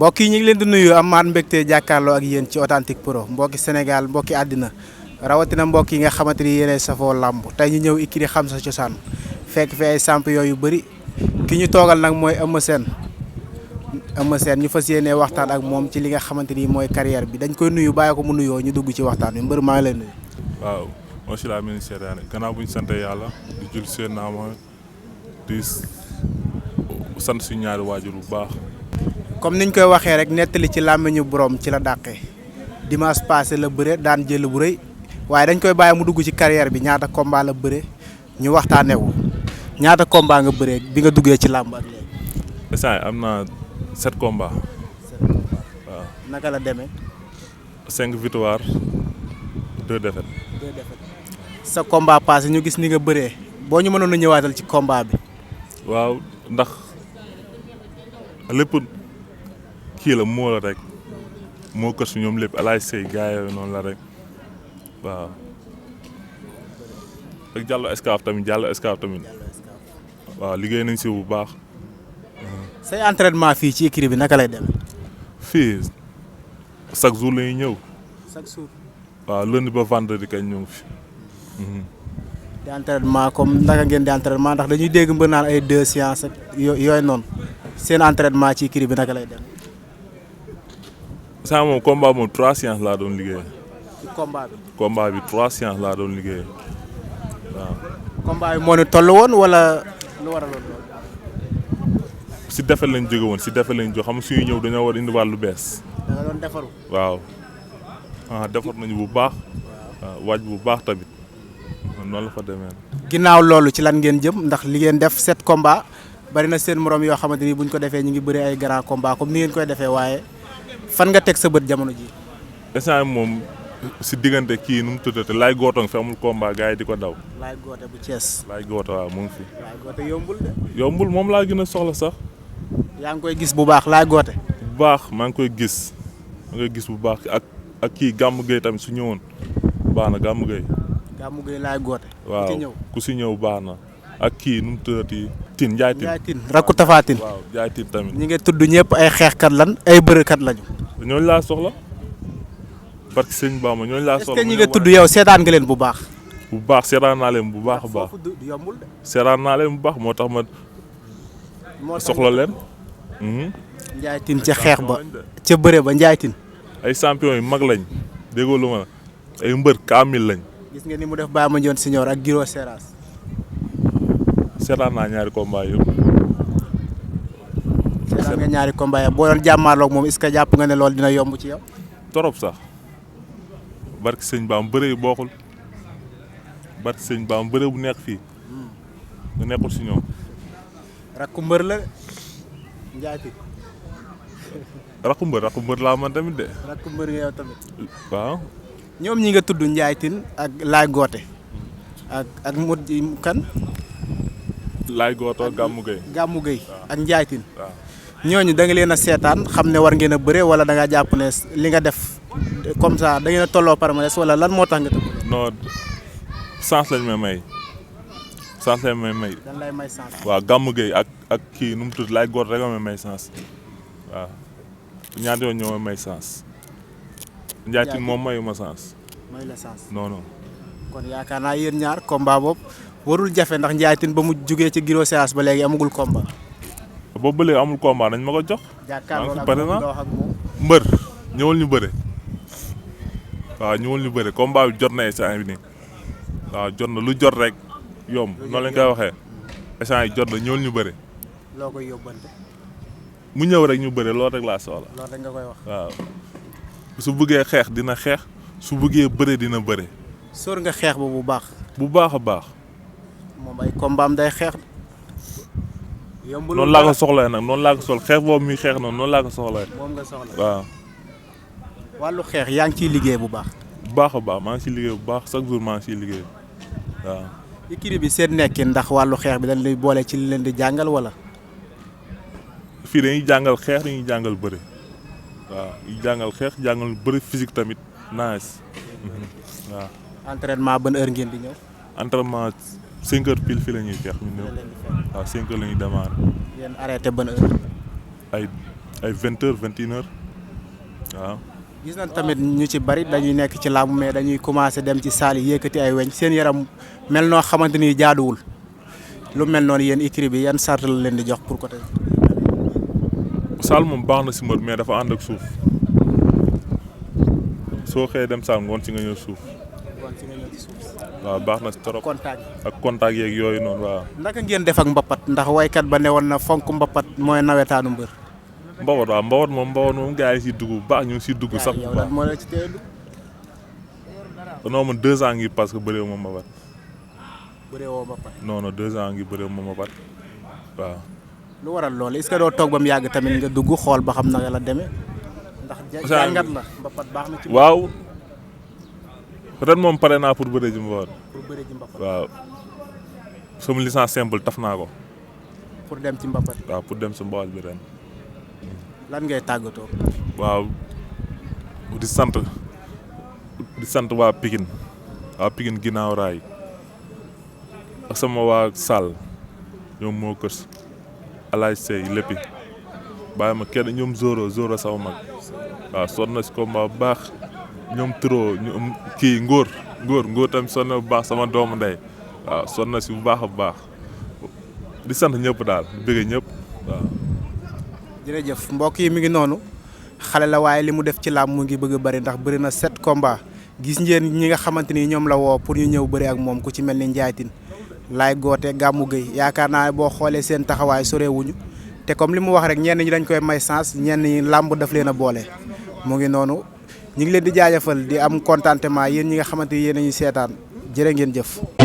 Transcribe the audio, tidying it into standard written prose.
mbokk yi ñu ngi leen di nuyu amaat mbégte jàkkaarloo ak yéen ci Authentique Pro mbokki Sénégal mbokki àddina rawatina mbokk yi nga xamante ni yéenay safoo làmb tey ñu ñëw Écurie Xam sa cosaan fekk fi ay champion yu bëri ki ñu toogal nag mooy Eumeu Sène ñu fas yéenee waxtaan ak moom ci li nga xamante ni mooy carrière bi dañ koy nuyu bàyyi ko mu nuyoo ñu dugg ci waxtaan bi mbër maa ngi lay nuyu. waaw mosi la ministère gannaaw bu ñu sant yàlla di jul seen naama di sant suñu ñaari waajur bu baax. comme niñ koy waxee rek nettali ci làmmiñu borom ci la dàqee dimanche passé la bëre daan jël bu rëy waaye dañ koy bàyyi mu dugg ci carrière bi ñaata combat la bëre ñu waxtaanee wu ñaata combat nga bëree bi nga duggee ci làmb ak léegi. instant am na 7 combats. waaw naka la demee. 5 victoires 2 défaites. sa combat passé ñu gis ni nga bëree boo ñu mënoon a ñëwaatal ci combat bi. waaw ndax lépp kii la moo la rek moo kër si ñoom lépp alaay sëy gars yooyu noonu la rek waaw. ak Diallo Escaf tamit waaw liggéey nañ si bu baax. say entraînement fii ci écurie bi naka lay dem. fii chaque jour la ñuy ñëw. chaque jour. waaw lundi ba vendredi kañ ñëw fi. di entraînement comme naka ngeen di entraînement ndax dañuy dégg mbër naan ay 2 séances ak yooyu noonu seen entraînement ci écurie bi naka lay dem. saa moom combat moom 3 séances laa doon liggéey. ci combat bi. combat bi 3 séances laa doon liggéey waaw. combat bi moo ne toll woon wala lu waraloon loolu. si defet lañ jóge woon si defet lañ jóg xam nga suñuy ñëw dañoo war indiwaat lu bees. da nga doon defaru. waaw defar nañu bu baax. waaw waaj bu baax tamit noonu la fa demee. ginnaaw loolu ci lan ngeen jëm ndax li ngeen def 7 combats bari na seen morom yoo xamante ni buñ ko defee ñu ngi bëri ay grand combat comme ni ngeen koy defee waaye fan nga teg sa bët jamono ji. instant moom si diggante kii nu mu tuddate laay gootong fi amul combat gars yi di ko daw. laay goote bu Thiès. laay goote waaw mu ngi fi. laay goote yombul de. yombul moom laa gën a soxla sax. yaa ngi koy gis bu baax laay goote. bu baax maa ngi koy gis bu baax ak kii Gàmmu Gueye tamit su ñëwoon baax na Gàmmu Gueye. Gàmmu Gueye laay goote. waaw ku si ñëw baax na ak kii nu mu tuddati Tine Ndiaye Tine. rakku Tapha Tine. waaw Ndiaye Tine tamit. ñi nga tudd ñëpp ay xeexkat lan ay bërëkat lañu. ñooñu laa soxla parce que sëñ Bamba ñooñu laa soxla. est-ce que ñi nga tudd yow seetaan nga leen bu baax. bu baax seetaan naa leen bu baax a baax. yombul de. seetaan naa leen bu baax moo tax ma soxla leen. Ndiaye Tine ca xeex ba ca bëre ba Ndiaye Tine. ay champion yu mag lañ déggoo lu ma ay mbër kaamil lañ. gis nga ni mu def Baye Mandione Senior ak Giro Seras. seetaan naa ñaari combat yëpp. seetaan nga ñaari combat yëpp boo doon jàmmaarloog moom est-ce que jàpp nga ne loolu dina yomb ci yow. torop sax barki sëñ Ba am bëre yu bokkul barki sëñ Ba am bëre bu nekk fii nga nekkul si ñoom. rakku mbër la Ndiaye Tine. rakku mbër laa man tamit de. rakku mbër nga yow tamit. waaw. ñoom ñi nga tudd Ndiaye Tine ak Laay Goote ak mu kan. Laay Goote Gàmmu Gueye. Gàmmu Gueye ak Ndiaye Tine. waaw ñooñu da nga leen a seetaan xam ne war ngeen a bëre wala da nga jàpp ne li nga def comme ça da ngeen a tolloo palmarès wala lan moo tax nga tëb. non sens lañ may may. sens lañ may may. dan lay may sens. waaw Gàmmu Gueye ak kii nu mu tudd Laay Goote rek may sens waaw ñaata yoon ñoo may sens. Ndiaye Tine moom mayu ma sens. may la sens non non. kon yaakaar naa yéen ñaar combat boobu warul jafe ndax Ndiaye Tine ba mu jugee ci Giro Seras ba léegi amagul combat. boobu ba léegi amul combat nañ ma ko jox. jàkkaarloo ak pare moom na ak moom. mbër ñëwal ñu bëre. waaw ñëwal ñu bëre combat bi jot na instant bi nii waaw jot na lu jot rek yomb noonu lañ koy waxee instant yi jot na ñëwal ñu bëre. loo koy yóbbante. mu ñëw rek ñu bëre loolu rek laa soxla. loolu rek nga koy wax. waaw su bëggee xeex dina xeex su bëggee bëre dina bëre. sóor nga xeex ba bu baax. bu baax a baax. moom ay combat am day xeex. yombul noonu laa ko soxlawee nag noonu laa ko soxla xeex boobu muy xeex noonu laa ko soxlawee. moom nga soxla. waaw. wàllu xeex yaa ngi ciy liggéey bu baax. bu baax a baax maa ngi ciy liggéey bu baax chaque jour maa ngi ciy liggéey waaw. écurie bi seen nekkin ndax wàllu xeex bi dañ lay boole ci li leen di jàngal wala. fii dañuy jàngal xeex dañuy jàngal bëre waaw ñu jàngal xeex jàngal bëre physique tamit nice waaw. entraînement ban heure ngeen di ñëw. entraînement 5 heures pile fii la ñuy jeex ñu ñëw waaw 5 heures la ñuy démarrer. ngeen arrêté ban heure. ay ay 20h 21h waaw. gis nañ tamit ñu ci bari dañuy nekk ci làmb mais dañuy commencé dem ci saal yi yëkkati ay weñ seen yaram mel noo xamante ni jaaduwul lu mel noonu yéen écurie bi yan sart la leen di jox pour côté. saal moom baax na si mbër mais dafa ànd ak suuf soo xëyee dem saal ngoon si nga ñëw suuf. waaw baax na si trop ak contact yeeg yooyu noonu waaw. naka ngeen def ak mbapat ndax waykat ba ne woon na fonk mbapat mooy nawetaanu mbër. mbawat waaw mbawat moom gars yi siy dugg bu baax ñu ngi siy dugg sax bu baax. moo la ci teel non man 2 ans ngi parce que bëree moom mbapat. bëree woo mbapat. non 2 ans ngi bëree moom mbapat waaw. lu waral loolu est-ce que doo toog ba mu yàgg tamit nga dugg xool ba xam naka la demee. ndax jàngat la mbapat baax na ci. waaw ren moom pare naa pour bëree ji mbapat. pour bëree ji mbapat waaw. sama licence simple taf naa ko. pour dem ci mbapat. waaw pour dem si mbapat bi ren. lan ngay tàggatoo. waaw di sant waa Pikine Guinaw raay ak sama waa Sall ñoom moo kës alaaj sey léppi bàyyi ma kenn ñoom Zoro sama mag waaw sonn na si combat bu baax ñoom Turo ñoom kii ngóor tamit sonn na bu baax sama doomu ndey waaw sonn na si bu baax a baax di sant ñëpp daal di bëgg ñëpp waaw. jërëjëf mbokk yi mi ngi noonu xale la waaye li mu def ci làmb mu ngi bëgg a bëri ndax bëri na 7 combats gis ngeen ñi nga xamante ni ñoom la woo pour ñu ñëw bëri ak moom ku ci mel ni Ndiaye Tine Laay Goote Gamou Gueye yaakaar naa boo xoolee seen taxawaay sorewuñu te comme li mu wax rek ñenn ñi dañ koy may chance ñenn ñi làmb daf leen a boole mu ngi noonu ñu ngi leen di jaajëfal di am contentement yéen ñi nga xamante ni yéen a ñuy seetaan jërë ngeen jëf.